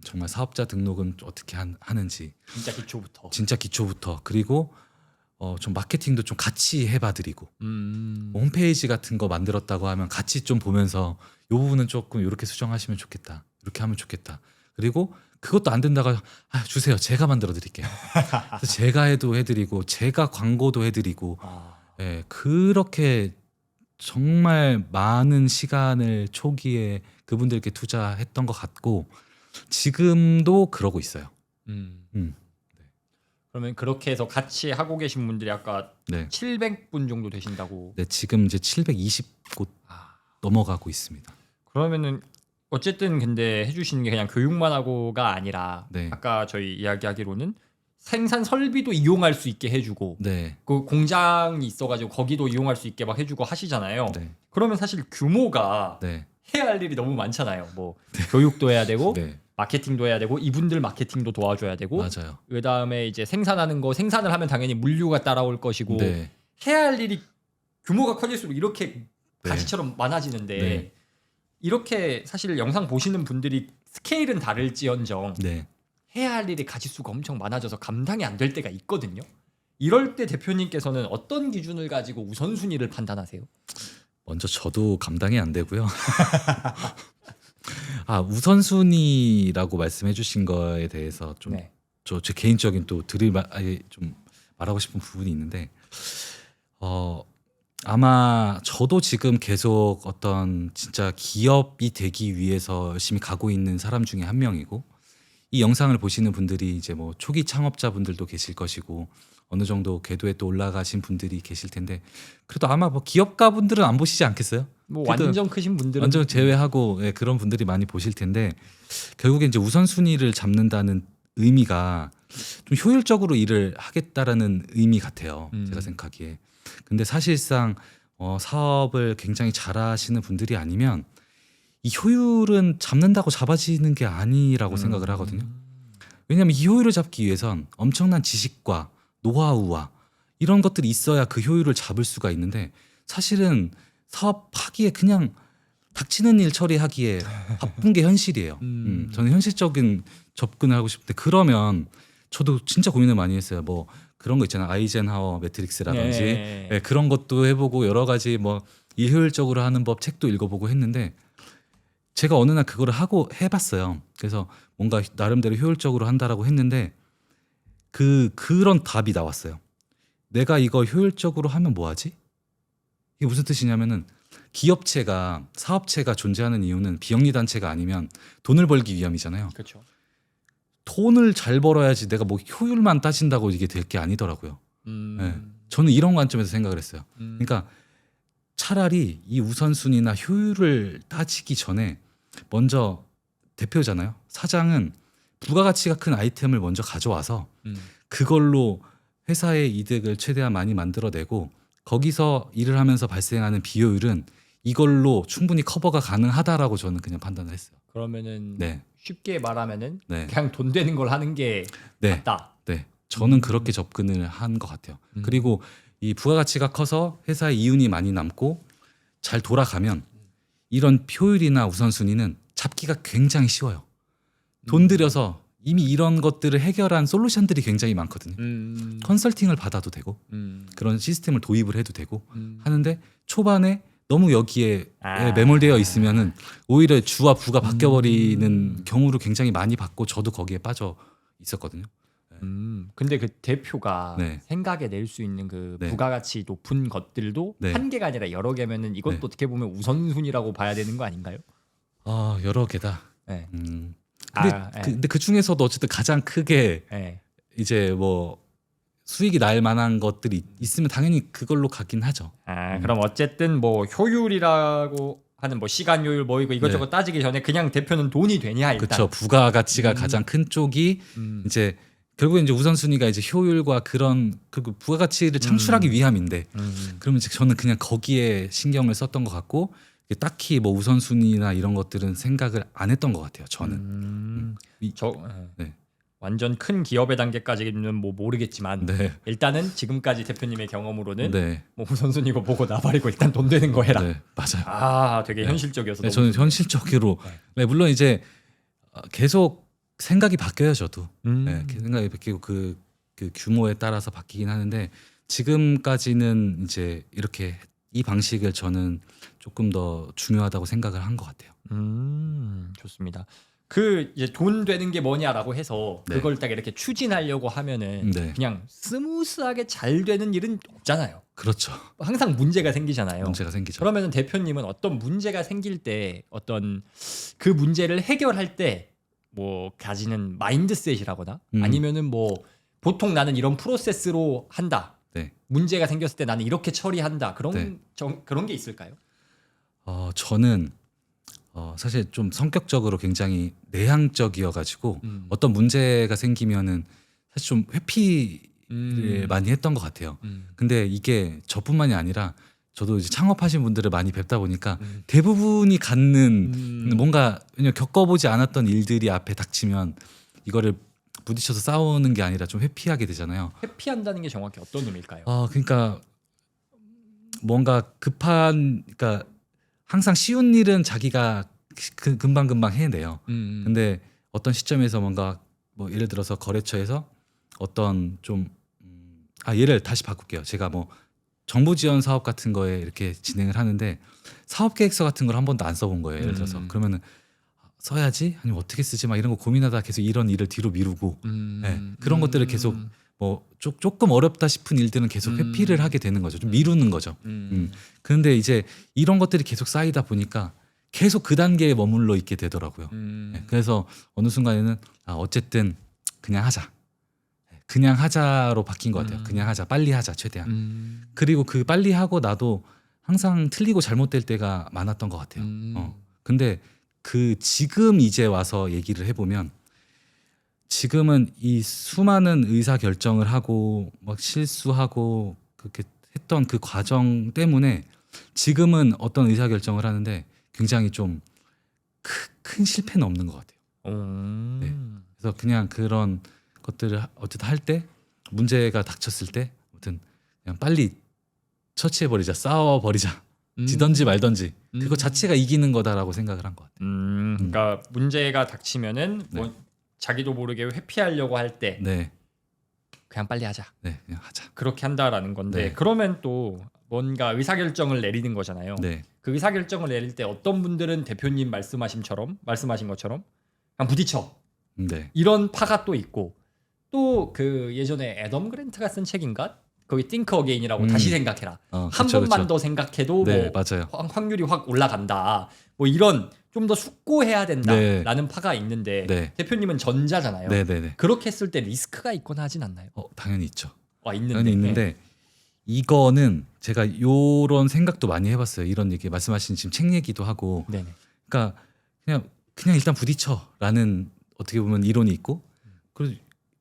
정말 사업자 등록은 어떻게 하는지 진짜 기초부터. 진짜 기초부터 그리고 좀 마케팅도 좀 같이 해봐드리고 뭐 홈페이지 같은 거 만들었다고 하면 같이 좀 보면서 이 부분은 조금 이렇게 수정하시면 좋겠다, 이렇게 하면 좋겠다. 그리고 그것도 안 된다고 주세요, 제가 만들어 드릴게요. 그래서 제가 해드리고 제가 광고도 해드리고 예, 그렇게 정말 많은 시간을 초기에 그분들께 투자했던 것 같고 지금도 그러고 있어요. 그러면 그렇게 해서 같이 하고 계신 분들이 아까 네. 700분 정도 되신다고. 네, 지금 이제 720곳 넘어가고 있습니다. 그러면은 어쨌든 근데 해주시는 게 그냥 교육만 하고가 아니라 네. 아까 저희 이야기하기로는 생산 설비도 이용할 수 있게 해주고 네. 그 공장이 있어가지고 거기도 이용할 수 있게 막 해주고 하시잖아요. 네. 그러면 사실 규모가 네. 해야 할 일이 너무 많잖아요. 뭐 교육도 해야 되고 네. 마케팅도 해야 되고 이분들 마케팅도 도와줘야 되고 맞아요. 그 다음에 이제 생산하는 거 생산을 하면 당연히 물류가 따라올 것이고 네. 해야 할 일이 규모가 커질수록 이렇게 네. 가시처럼 많아지는데 네. 이렇게 사실 영상 보시는 분들이 스케일은 다를지언정 네. 해야 할 일이 가지수가 엄청 많아져서 감당이 안 될 때가 있거든요. 이럴 때 대표님께서는 어떤 기준을 가지고 우선순위를 판단하세요? 먼저 저도 감당이 안 되고요. 우선순위라고 말씀해 주신 거에 대해서 좀 네. 제 개인적인 또 좀 말하고 싶은 부분이 있는데 아마 저도 지금 계속 어떤 진짜 기업이 되기 위해서 열심히 가고 있는 사람 중에 한 명이고 이 영상을 보시는 분들이 이제 뭐 초기 창업자분들도 계실 것이고 어느 정도 궤도에 또 올라가신 분들이 계실 텐데 그래도 아마 뭐 기업가 분들은 안 보시지 않겠어요? 뭐 완전 크신 분들은 완전 제외하고 예, 그런 분들이 많이 보실 텐데 결국에 이제 우선순위를 잡는다는 의미가 좀 효율적으로 일을 하겠다라는 의미 같아요. 제가 생각하기에. 근데 사실상 사업을 굉장히 잘하시는 분들이 아니면 이 효율은 잡는다고 잡아지는 게 아니라고 생각을 하거든요. 왜냐하면 이 효율을 잡기 위해선 엄청난 지식과 노하우와 이런 것들이 있어야 그 효율을 잡을 수가 있는데 사실은 사업하기에 그냥 닥치는 일 처리하기에 바쁜 게 현실이에요. 저는 현실적인 접근을 하고 싶은데 그러면 저도 진짜 고민을 많이 했어요. 뭐 그런 거 있잖아요. 아이젠하워 매트릭스라든지 예, 그런 것도 해보고 여러 가지 뭐 일 효율적으로 하는 법 책도 읽어보고 했는데 제가 어느 날 그거를 하고 해봤어요. 그래서 뭔가 나름대로 효율적으로 한다라고 했는데 그런 답이 나왔어요. 내가 이거 효율적으로 하면 뭐하지? 이게 무슨 뜻이냐면은 기업체가 사업체가 존재하는 이유는 비영리 단체가 아니면 돈을 벌기 위함이잖아요. 그렇죠. 돈을 잘 벌어야지 내가 뭐 효율만 따진다고 이게 될 게 아니더라고요. 네. 저는 이런 관점에서 생각을 했어요. 그러니까 차라리 이 우선순위나 효율을 따지기 전에 먼저 대표잖아요. 사장은 부가가치가 큰 아이템을 먼저 가져와서 그걸로 회사의 이득을 최대한 많이 만들어내고 거기서 일을 하면서 발생하는 비효율은 이걸로 충분히 커버가 가능하다라고 저는 그냥 판단을 했어요. 그러면은 네. 쉽게 말하면은 네. 그냥 돈 되는 걸 하는 게 네. 맞다. 네. 저는 그렇게 접근을 한 것 같아요. 그리고 이 부가가치가 커서 회사에 이윤이 많이 남고 잘 돌아가면 이런 효율이나 우선순위는 잡기가 굉장히 쉬워요. 돈 들여서 이미 이런 것들을 해결한 솔루션들이 굉장히 많거든요. 컨설팅을 받아도 되고 그런 시스템을 도입을 해도 되고 하는데 초반에 너무 여기에 매몰되어 있으면은 오히려 주와 부가 바뀌어버리는 경우를 굉장히 많이 봤고 저도 거기에 빠져 있었거든요. 근데 그 대표가 네. 생각에 낼 수 있는 그 네. 부가가치 높은 것들도 네. 한 개가 아니라 여러 개면은 이것도 네. 어떻게 보면 우선순위라고 봐야 되는 거 아닌가요? 여러 개다. 네. 근데 그 중에서도 어쨌든 가장 크게 네. 이제 뭐 수익이 날 만한 것들이 있으면 당연히 그걸로 가긴 하죠. 그럼 어쨌든 뭐 효율이라고 하는 뭐 시간 효율 뭐 이거 이것저것 네. 따지기 전에 그냥 대표는 돈이 되냐 일단. 그렇죠. 부가가치가 가장 큰 쪽이 이제 결국에 이제 우선순위가 이제 효율과 그런 그 부가가치를 창출하기 위함인데 그러면 이제 저는 그냥 거기에 신경을 썼던 것 같고 딱히 뭐 우선순위나 이런 것들은 생각을 안 했던 것 같아요. 저는. 네. 완전 큰 기업의 단계까지는 뭐 모르겠지만 네. 일단은 지금까지 대표님의 경험으로는 네. 뭐 우선순위고 보고 나발이고 일단 돈 되는 거 해라. 네. 맞아요. 되게 네. 현실적이어서 네, 너무 저는 좋네요. 현실적으로 네, 물론 이제 계속 생각이 바뀌어요. 저도 네, 생각이 바뀌고 그 규모에 따라서 바뀌긴 하는데 지금까지는 이제 이렇게 이 방식을 저는 조금 더 중요하다고 생각을 한 것 같아요. 좋습니다. 그 이제 돈 되는 게 뭐냐라고 해서 네. 그걸 딱 이렇게 추진하려고 하면은 네. 그냥 스무스하게 잘 되는 일은 없잖아요. 그렇죠. 항상 문제가 생기잖아요. 문제가 생기죠. 그러면은 대표님은 어떤 문제가 생길 때 어떤 그 문제를 해결할 때 뭐 가지는 마인드셋이라거나 아니면은 뭐 보통 나는 이런 프로세스로 한다. 네. 문제가 생겼을 때 나는 이렇게 처리한다. 그런 네. 그런 게 있을까요? 저는 사실 좀 성격적으로 굉장히 내향적이어가지고 어떤 문제가 생기면은 사실 좀 회피를 많이 했던 것 같아요. 근데 이게 저뿐만이 아니라 저도 이제 창업하신 분들을 많이 뵙다 보니까 대부분이 갖는 뭔가 그냥 겪어보지 않았던 일들이 앞에 닥치면 이거를 부딪혀서 싸우는 게 아니라 좀 회피하게 되잖아요. 회피한다는 게 정확히 어떤 의미일까요? 그러니까 뭔가 그러니까 항상 쉬운 일은 자기가 금방금방 해내요. 근데 어떤 시점에서 뭔가 뭐 예를 들어서 거래처에서 어떤 좀 예를 다시 바꿀게요. 제가 뭐 정부 지원 사업 같은 거에 이렇게 진행을 하는데 사업 계획서 같은 걸 한 번도 안 써본 거예요. 예를 들어서 그러면은 써야지 아니면 어떻게 쓰지 막 이런 거 고민하다 계속 이런 일을 뒤로 미루고 네, 그런 것들을 계속 뭐 조금 어렵다 싶은 일들은 계속 회피를 하게 되는 거죠. 좀 미루는 거죠. 그런데 이제 이런 것들이 계속 쌓이다 보니까 계속 그 단계에 머물러 있게 되더라고요. 네, 그래서 어느 순간에는 어쨌든 그냥 하자. 그냥 하자로 바뀐 것 같아요. 그냥 하자, 빨리 하자, 최대한. 그리고 그 빨리 하고 나도 항상 틀리고 잘못될 때가 많았던 것 같아요. 근데 그 지금 이제 와서 얘기를 해보면 지금은 이 수많은 의사 결정을 하고 막 실수하고 그렇게 했던 그 과정 때문에 지금은 어떤 의사 결정을 하는데 굉장히 좀 큰 실패는 없는 것 같아요. 네. 그래서 그냥 그런 것들을 어쨌든 할 때 문제가 닥쳤을 때 아무튼 그냥 빨리 처치해버리자, 싸워버리자, 지던지 말던지 그거 자체가 이기는 거다라고 생각을 한 것 같아요. 그러니까 문제가 닥치면은 뭐 자기도 모르게 회피하려고 할 때 네, 그냥 빨리 하자. 네, 그냥 하자. 그렇게 한다라는 건데 네. 그러면 또 뭔가 의사결정을 내리는 거잖아요. 네, 그 의사결정을 내릴 때 어떤 분들은 대표님 말씀하신 것처럼 그냥 부딪혀. 네, 이런 파가 또 있고 또 그 예전에 애덤 그랜트가 쓴 책인가? 거기 Think Again이라고 다시 생각해라. 한 그쵸, 번만 그쵸. 더 생각해도 네, 뭐 맞아요. 확률이 확 올라간다. 뭐 이런 좀 더 숙고해야 된다라는 파가 있는데 네. 대표님은 전자잖아요. 네, 네, 네. 그렇게 했을 때 리스크가 있거나 하진 않나요? 당연히 있죠. 있는데. 당연히 있는데 이거는 제가 요런 생각도 많이 해봤어요. 이런 얘기 말씀하신 지금 책 얘기도 하고. 네네. 그러니까 그냥 일단 부딪혀라는 어떻게 보면 이론이 있고 그리고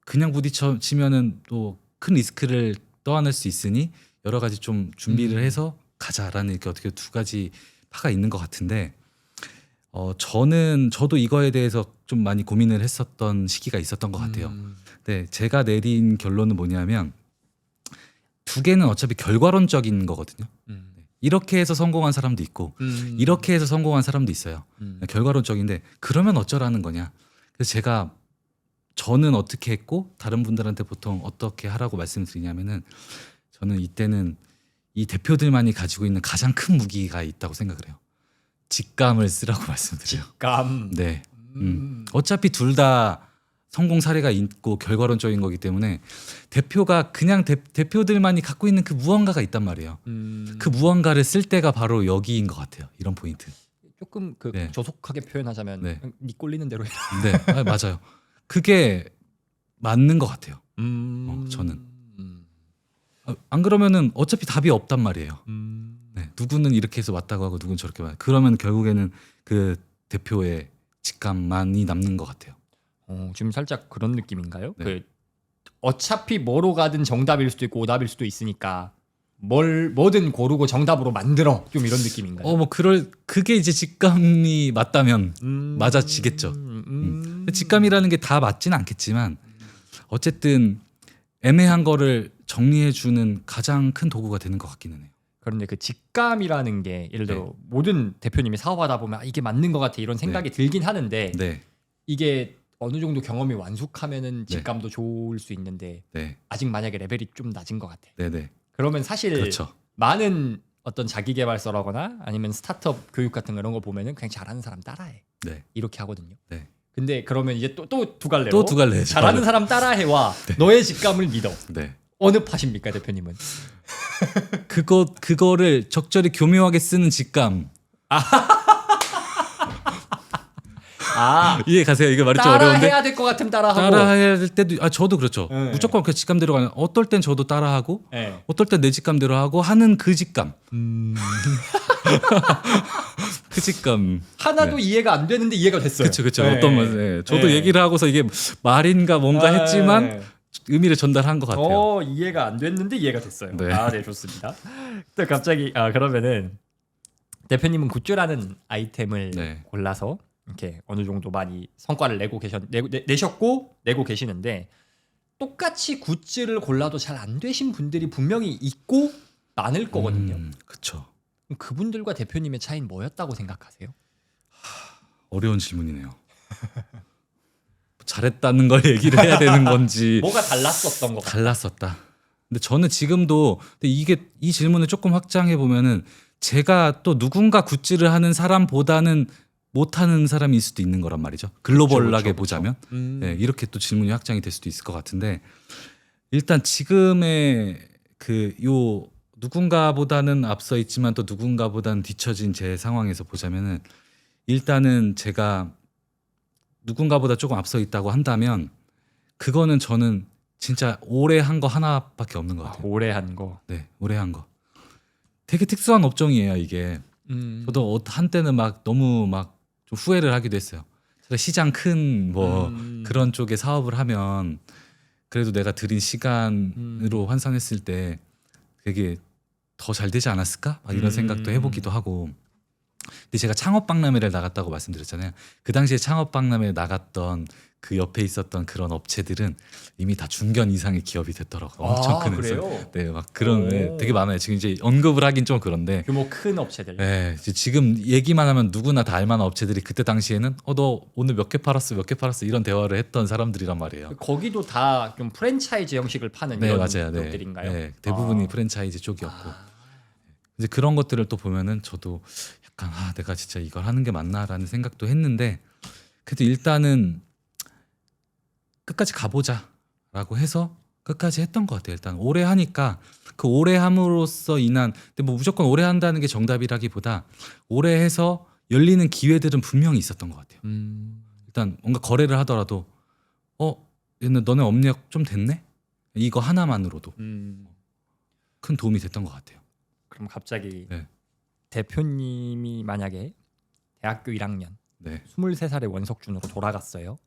그냥 부딪혀치면은 또 큰 리스크를 떠안을 수 있으니 여러 가지 좀 준비를 해서 가자라는 이렇게 어떻게 두 가지 파가 있는 것 같은데 저도 이거에 대해서 좀 많이 고민을 했었던 시기가 있었던 것 같아요. 네, 제가 내린 결론은 뭐냐면 두 개는 어차피 결과론적인 거거든요. 이렇게 해서 성공한 사람도 있고 이렇게 해서 성공한 사람도 있어요. 결과론적인데 그러면 어쩌라는 거냐. 그래서 저는 어떻게 했고 다른 분들한테 보통 어떻게 하라고 말씀드리냐면은 저는 이때는 이 대표들만이 가지고 있는 가장 큰 무기가 있다고 생각을 해요. 직감을 쓰라고 말씀드려요. 직감. 네. 어차피 둘 다 성공 사례가 있고 결과론적인 거기 때문에 대표가 그냥 대표들만이 갖고 있는 그 무언가가 있단 말이에요. 그 무언가를 쓸 때가 바로 여기인 것 같아요. 이런 포인트. 조금 네. 조속하게 표현하자면 네. 네 꼴리는 대로 해라. 네, 맞아요. 그게 맞는 것 같아요. 저는. 안 그러면은 어차피 답이 없단 말이에요. 네, 누구는 이렇게 해서 왔다고 하고 누구는 저렇게 와요. 그러면 결국에는 그 대표의 직감만이 남는 것 같아요. 지금 살짝 그런 느낌인가요? 네. 어차피 뭐로 가든 정답일 수도 있고 오답일 수도 있으니까 뭐든 고르고 정답으로 만들어. 좀 이런 느낌인가요? 그게 이제 직감이 맞다면 맞아지겠죠. 직감이라는 게 다 맞지는 않겠지만 어쨌든 애매한 거를 정리해주는 가장 큰 도구가 되는 것 같기는 해요. 그런데 그 직감이라는 게 예를 들어 모든 대표님이 사업하다 보면 이게 맞는 것 같아 이런 생각이 들긴 하는데 네. 이게 어느 정도 경험이 완숙하면은 직감도 좋을 수 있는데 네. 아직 만약에 레벨이 좀 낮은 것 같아. 네네. 그러면 사실 그렇죠. 많은 어떤 자기계발서라거나 아니면 스타트업 교육 같은 거 이런 거 보면은 그냥 잘하는 사람 따라해. 네. 이렇게 하거든요. 네. 근데 그러면 이제 또 두 갈래로 또 두 갈래. 잘하는 사람 따라해와 너의 직감을 믿어. 네. 어느 파십니까 대표님은? 그거를 적절히 교묘하게 쓰는 직감. 이해 가세요? 이게 말이 좀 어려운데. 따라해야 될 것 같으면 따라하고. 따라해야 될 때도 저도 그렇죠. 네. 무조건 그 직감대로 가는. 어떨 땐 저도 따라하고, 네. 어떨 땐 내 직감대로 하고 하는 그 직감. 그 직감. 하나도 네. 이해가 안 되는데 이해가 됐어요. 그렇죠. 네. 어떤 말. 네. 저도 얘기를 하고서 이게 말인가 뭔가 했지만 의미를 전달한 것 같아요. 이해가 안 됐는데 이해가 됐어요. 네. 네, 좋습니다. 또 갑자기 그러면은 대표님은 굿즈라는 아이템을 네. 골라서 이렇게 어느 정도 많이 성과를 내셨고 내고 계시는데 똑같이 굿즈를 골라도 잘 안 되신 분들이 분명히 있고 많을 거거든요. 그렇죠. 그분들과 대표님의 차이는 뭐였다고 생각하세요? 어려운 질문이네요. 잘했다는 걸 얘기를 해야 되는 건지. 뭐가 달랐었던 것 같아요. 달랐었다. 근데 저는 지금도 근데 이 질문을 조금 확장해 보면은 제가 또 누군가 굿즈를 하는 사람보다는 못하는 사람일 수도 있는 거란 말이죠. 글로벌하게 그쵸. 보자면 네, 이렇게 또 질문이 확장이 될 수도 있을 것 같은데 일단 지금의 요 누군가보다는 앞서 있지만 또 누군가보다는 뒤처진 제 상황에서 보자면은 일단은 제가 누군가보다 조금 앞서 있다고 한다면 그거는 저는 진짜 오래 한 거 하나밖에 없는 것 같아요. 오래 한 거. 네, 오래 한 거. 되게 특수한 업종이에요, 이게. 저도 한때는 막 너무 막 좀 후회를 하기도 했어요. 시장 큰 뭐 그런 쪽에 사업을 하면 그래도 내가 들인 시간으로 환산했을 때 되게 더 잘 되지 않았을까? 막 이런 생각도 해보기도 하고. 근데 제가 창업박람회를 나갔다고 말씀드렸잖아요. 그 당시에 창업박람회에 나갔던 그 옆에 있었던 그런 업체들은 이미 다 중견 이상의 기업이 됐더라고요. 엄청 큰 회사. 그래요? 네, 막 그런 네, 되게 많아요. 지금 이제 언급을 하긴 좀 그런데. 규모 큰 업체들. 네, 지금 얘기만 하면 누구나 다 알만한 업체들이 그때 당시에는 너 오늘 몇 개 팔았어, 몇 개 팔았어 이런 대화를 했던 사람들이란 말이에요. 거기도 다 좀 프랜차이즈 형식을 파는 네, 이런 맞아요. 것들인가요? 네, 대부분이 프랜차이즈 쪽이었고. 이제 그런 것들을 또 보면은 저도 약간 내가 진짜 이걸 하는 게 맞나라는 생각도 했는데 그래도 일단은 끝까지 가보자라고 해서 끝까지 했던 것 같아요. 일단 오래 하니까 그 오래 함으로써 인한 근데 뭐 무조건 오래 한다는 게 정답이라기보다 오래 해서 열리는 기회들은 분명히 있었던 것 같아요. 일단 뭔가 거래를 하더라도 너네 업력 좀 됐네? 이거 하나만으로도 큰 도움이 됐던 것 같아요. 그럼 갑자기 네. 대표님이 만약에 대학교 1학년 네. 23살의 원석준으로 돌아갔어요.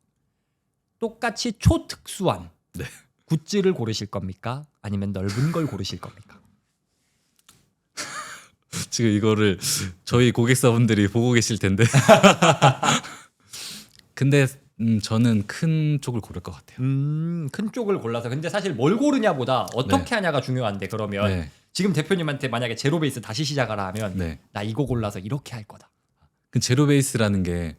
똑같이 초특수한 네. 굿즈를 고르실 겁니까? 아니면 넓은 걸 고르실 겁니까? 지금 이거를 저희 고객사분들이 보고 계실 텐데. 근데 저는 큰 쪽을 고를 것 같아요. 큰 쪽을 골라서. 근데 사실 뭘 고르냐보다 어떻게 하냐가 중요한데 그러면 네. 지금 대표님한테 만약에 제로 베이스 다시 시작하라 하면 네. 나 이거 골라서 이렇게 할 거다. 그 제로 베이스라는 게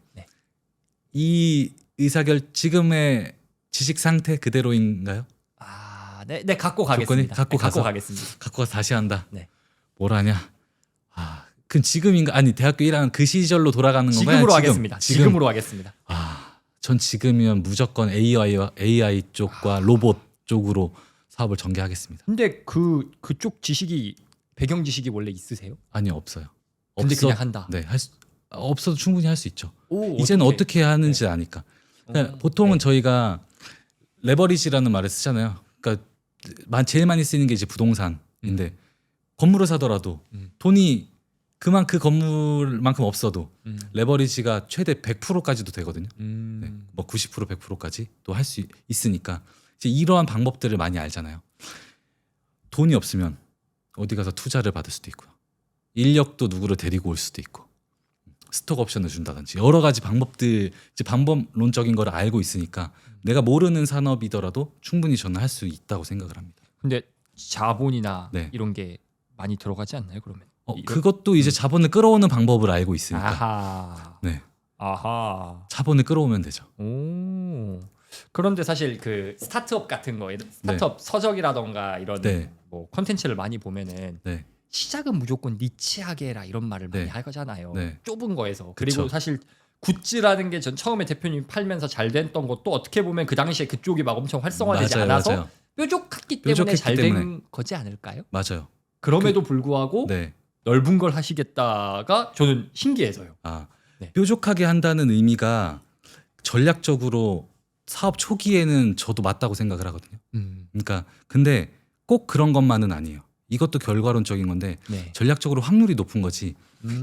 이 의사결 지금의 지식 상태 그대로인가요? 네 갖고 가겠습니다. 갖고 가서? 가겠습니다. 갖고 가서 다시 한다. 네. 뭘 하냐? 그럼 지금인가? 아니 대학교 1학년 그 시절로 돌아가는 건가요? 지금으로 하겠습니다. 지금으로 하겠습니다. 전 지금이면 무조건 AI 쪽과 로봇 쪽으로 사업을 전개하겠습니다. 근데 그쪽 지식이 배경 지식이 원래 있으세요? 아니 없어요. 근데 그냥 한다. 네, 없어도 충분히 할 수 있죠. 오, 이제는 어떻게 하는지 아니까. 그러니까 보통은 저희가 레버리지라는 말을 쓰잖아요. 그러니까 제일 많이 쓰이는 게 이제 부동산인데 건물을 사더라도 돈이 그 건물만큼 없어도 레버리지가 최대 100%까지도 되거든요. 네, 뭐 90% 100%까지 또 할 수 있으니까 이제 이러한 방법들을 많이 알잖아요. 돈이 없으면 어디 가서 투자를 받을 수도 있고요. 인력도 누구를 데리고 올 수도 있고 스톡 옵션을 준다든지 여러 가지 방법들 이제 방법론적인 걸 알고 있으니까 내가 모르는 산업이더라도 충분히 저는 할 수 있다고 생각을 합니다. 근데 자본이나 네. 이런 게 많이 들어가지 않나요? 그러면 그것도 이제 자본을 끌어오는 방법을 알고 있으니까. 아하. 네. 아하. 자본을 끌어오면 되죠. 오. 그런데 사실 그 스타트업 같은 거, 스타트업 서적이라던가 이런 네. 뭐 컨텐츠를 많이 보면은 네. 시작은 무조건 니치하게 해라 이런 말을 많이 네. 하잖아요. 네. 좁은 거에서. 그쵸. 그리고 사실 굿즈라는 게 전 처음에 대표님이 팔면서 잘 됐던 것도 어떻게 보면 그 당시에 그쪽이 막 엄청 활성화되지 맞아요, 않아서 맞아요. 뾰족했기 때문에 뾰족했기 잘 된 때문에. 거지 않을까요? 맞아요. 그럼에도 불구하고 네. 넓은 걸 하시겠다가 저는 신기해서요. 아, 네. 뾰족하게 한다는 의미가 전략적으로 사업 초기에는 저도 맞다고 생각을 하거든요. 그러니까 근데 꼭 그런 것만은 아니에요. 이것도 결과론적인 건데 네. 전략적으로 확률이 높은 거지.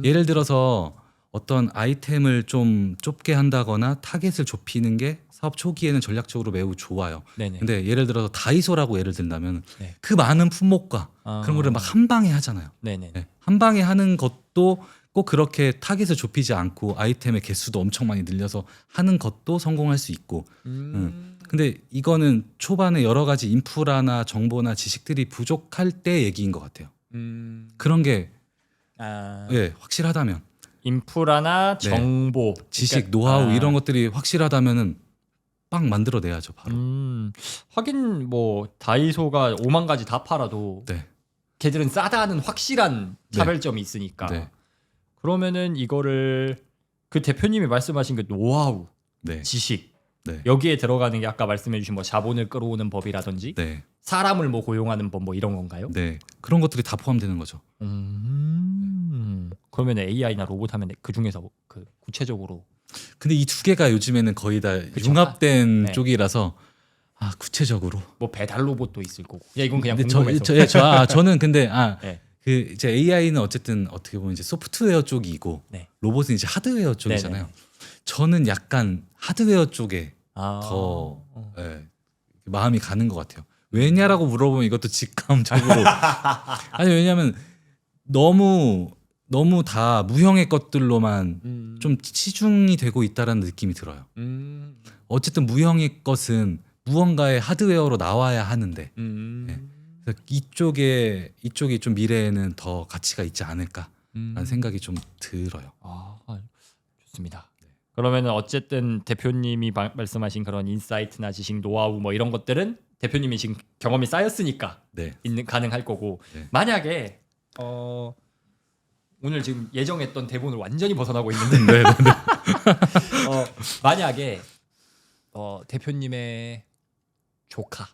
예를 들어서 어떤 아이템을 좀 좁게 한다거나 타겟을 좁히는 게 사업 초기에는 전략적으로 매우 좋아요. 네네. 근데 예를 들어서 다이소라고 예를 든다면 네. 그 많은 품목과 아. 그런 거를 막 한 방에 하잖아요. 네네. 네. 한 방에 하는 것도 꼭 그렇게 타겟을 좁히지 않고 아이템의 개수도 엄청 많이 늘려서 하는 것도 성공할 수 있고. 근데 이거는 초반에 여러 가지 인프라나 정보나 지식들이 부족할 때 얘기인 것 같아요. 그런 게 아. 예, 확실하다면 인프라나 네. 정보, 지식, 그러니까, 노하우 이런 것들이 확실하다면은 빡 만들어내야죠 바로. 하긴 뭐 다이소가 5만 가지 다 팔아도 네, 걔들은 싸다는 확실한 네. 차별점이 있으니까. 네, 그러면은 이거를 그 대표님이 말씀하신 그 노하우, 네, 지식 네, 여기에 들어가는 게 아까 말씀해주신 뭐 자본을 끌어오는 법이라든지 네, 사람을 뭐 고용하는 법 뭐 이런 건가요? 네. 그런 것들이 다 포함되는 거죠. 그러면 AI나 로봇 하면 그 중에서 그 구체적으로 근데 이 두 개가 요즘에는 거의 다 그쵸. 융합된 네. 쪽이라서 구체적으로. 뭐 배달 로봇도 있을 거고. 야 이건 그냥 근데 궁금해서. 저는 근데 네. 그 이제 AI는 어쨌든 어떻게 보면 이제 소프트웨어 쪽이고 네. 로봇은 이제 하드웨어 쪽이잖아요. 네네. 저는 약간 하드웨어 쪽에 아. 더 예, 마음이 가는 것 같아요. 왜냐라고 물어보면 이것도 직감적으로 아니 왜냐하면 너무 다 무형의 것들로만 좀 치중이 되고 있다라는 느낌이 들어요. 어쨌든 무형의 것은 무언가의 하드웨어로 나와야 하는데 그래서 이쪽이 좀 미래에는 더 가치가 있지 않을까라는 생각이 좀 들어요. 좋습니다. 그러면은 어쨌든 대표님이 말씀하신 그런 인사이트나 지식, 노하우 뭐 이런 것들은 대표님이 지금 경험이 쌓였으니까 네. 가능할 거고 네. 만약에 오늘 지금 예정했던 대본을 완전히 벗어나고 있는데 네, 네, 네. 만약에 대표님의 조카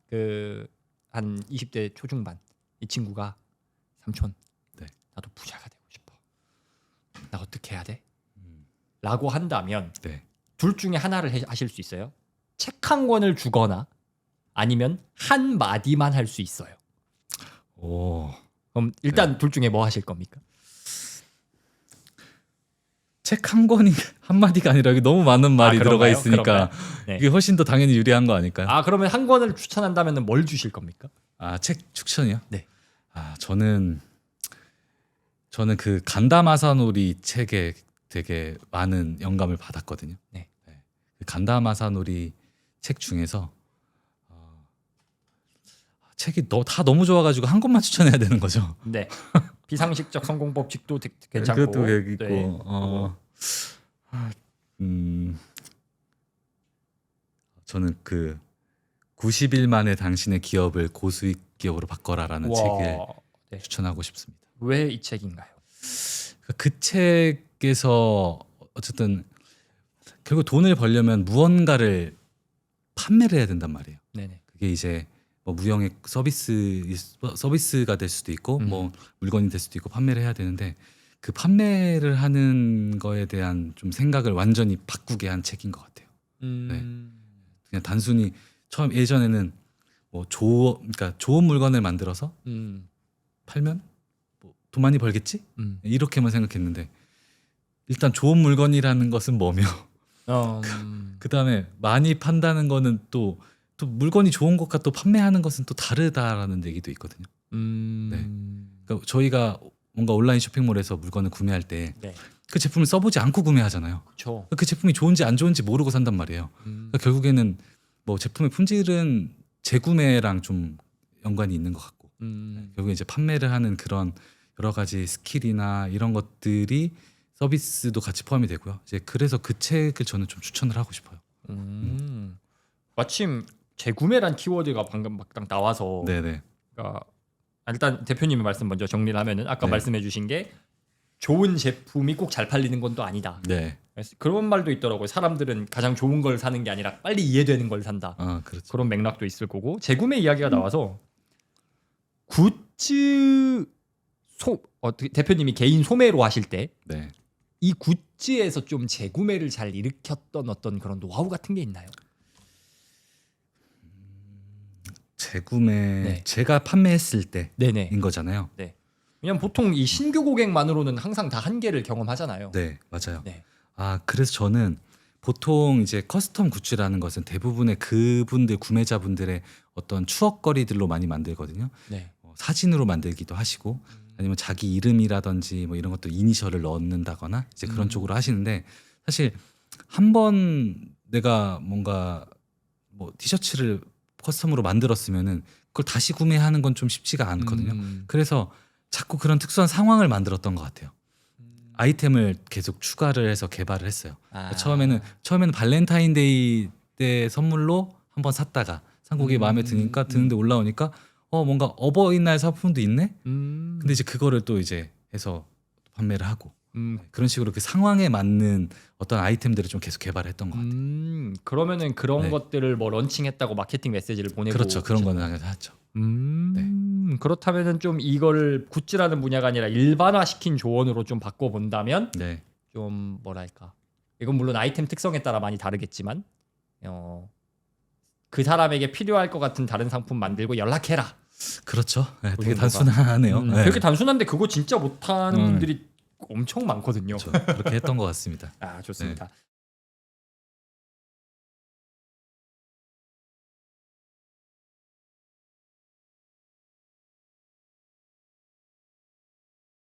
그 한 20대 초중반 이 친구가 삼촌 네. 나도 부자가 되고 싶어. 나 어떻게 해야 돼? 라고 한다면 네. 둘 중에 하나를 하실 수 있어요. 책 한 권을 주거나 아니면 한 마디만 할 수 있어요. 오. 그럼 일단 둘 중에 뭐 하실 겁니까? 책 한 권이 한 마디가 아니라 여기 너무 많은 말이 들어가 그런가요? 있으니까 그런가요? 네. 이게 훨씬 더 당연히 유리한 거 아닐까요? 그러면 한 권을 추천한다면 뭘 주실 겁니까? 책 추천이요? 네. 저는 그 간다마사노리 책에 되게 많은 영감을 받았거든요. 네. 그 간다마사노리 책 중에서 책이 다 너무 좋아가지고 한 권만 추천해야 되는 거죠. 네. 비상식적 성공 법칙도 괜찮고. 그것도 여기 있고. 네. 저는 그 90일 만에 당신의 기업을 고수익 기업으로 바꿔라라는 책을 네. 추천하고 싶습니다. 왜 이 책인가요? 그 책에서 어쨌든 결국 돈을 벌려면 무언가를 판매를 해야 된단 말이에요. 네네. 그게 이제 뭐 무형의 서비스가 될 수도 있고 뭐 물건이 될 수도 있고 판매를 해야 되는데 그 판매를 하는 거에 대한 좀 생각을 완전히 바꾸게 한 책인 것 같아요. 그냥 단순히 예전에는 뭐 그러니까 좋은 물건을 만들어서 팔면 뭐 돈 많이 벌겠지 이렇게만 생각했는데 일단 좋은 물건이라는 것은 뭐며 그 다음에 많이 판다는 거는 또 물건이 좋은 것과 또 판매하는 것은 또 다르다라는 얘기도 있거든요. 네. 그러니까 저희가 뭔가 온라인 쇼핑몰에서 물건을 구매할 때 그 제품을 써보지 않고 구매하잖아요. 그렇죠. 그 제품이 좋은지 안 좋은지 모르고 산단 말이에요. 그러니까 결국에는 뭐 제품의 품질은 재구매랑 좀 연관이 있는 것 같고 결국에 이제 판매를 하는 그런 여러 가지 스킬이나 이런 것들이 서비스도 같이 포함이 되고요. 이제 그래서 그 책을 저는 좀 추천을 하고 싶어요. 마침 재구매란 키워드가 방금 막 딱 나와서 네네. 그러니까 일단 대표님의 말씀 먼저 정리를 하면은 아까 네. 말씀해주신 게 좋은 제품이 꼭 잘 팔리는 건 또 아니다. 네. 그런 말도 있더라고요. 사람들은 가장 좋은 걸 사는 게 아니라 빨리 이해되는 걸 산다. 아 그렇죠. 그런 맥락도 있을 거고 재구매 이야기가 나와서 굿즈 대표님이 개인 소매로 하실 때 이 네. 굿즈에서 좀 재구매를 잘 일으켰던 어떤 그런 노하우 같은 게 있나요? 재구매 네. 제가 판매했을 때인 네네. 거잖아요. 네. 왜냐면 보통 이 신규 고객만으로는 항상 다 한계를 경험하잖아요. 네, 맞아요. 네. 아 그래서 저는 보통 이제 커스텀 굿즈라는 것은 대부분의 그분들 구매자분들의 어떤 추억거리들로 많이 만들거든요. 네. 사진으로 만들기도 하시고 아니면 자기 이름이라든지 뭐 이런 것도 이니셜을 넣는다거나 이제 그런 쪽으로 하시는데 사실 한 번 내가 뭔가 뭐 티셔츠를 커스텀으로 만들었으면은 그걸 다시 구매하는 건 좀 쉽지가 않거든요. 그래서 자꾸 그런 특수한 상황을 만들었던 것 같아요. 아이템을 계속 추가를 해서 개발을 했어요. 아. 처음에는 발렌타인데이 때 선물로 한번 샀다가 상곡이 마음에 드니까 드는데 올라오니까 뭔가 어버이날 상품도 있네. 근데 이제 그거를 또 이제 해서 판매를 하고 그런 식으로 그 상황에 맞는 어떤 아이템들을 좀 계속 개발했던 것 같아요. 그러면은 그런 네. 것들을 뭐 런칭했다고 마케팅 메시지를 보내고 그렇죠. 그런 거는 당연히 하죠. 그렇다면은 좀 이걸 굿즈라는 분야가 아니라 일반화시킨 조언으로 좀 바꿔본다면 네. 좀 뭐랄까 이건 물론 아이템 특성에 따라 많이 다르겠지만 그 사람에게 필요할 것 같은 다른 상품 만들고 연락해라. 그렇죠. 네, 그 되게 정도가. 단순하네요. 네. 그렇게 단순한데 그거 진짜 못하는 분들이 엄청 많거든요. 그렇죠. 그렇게 했던 것 같습니다. 아 좋습니다.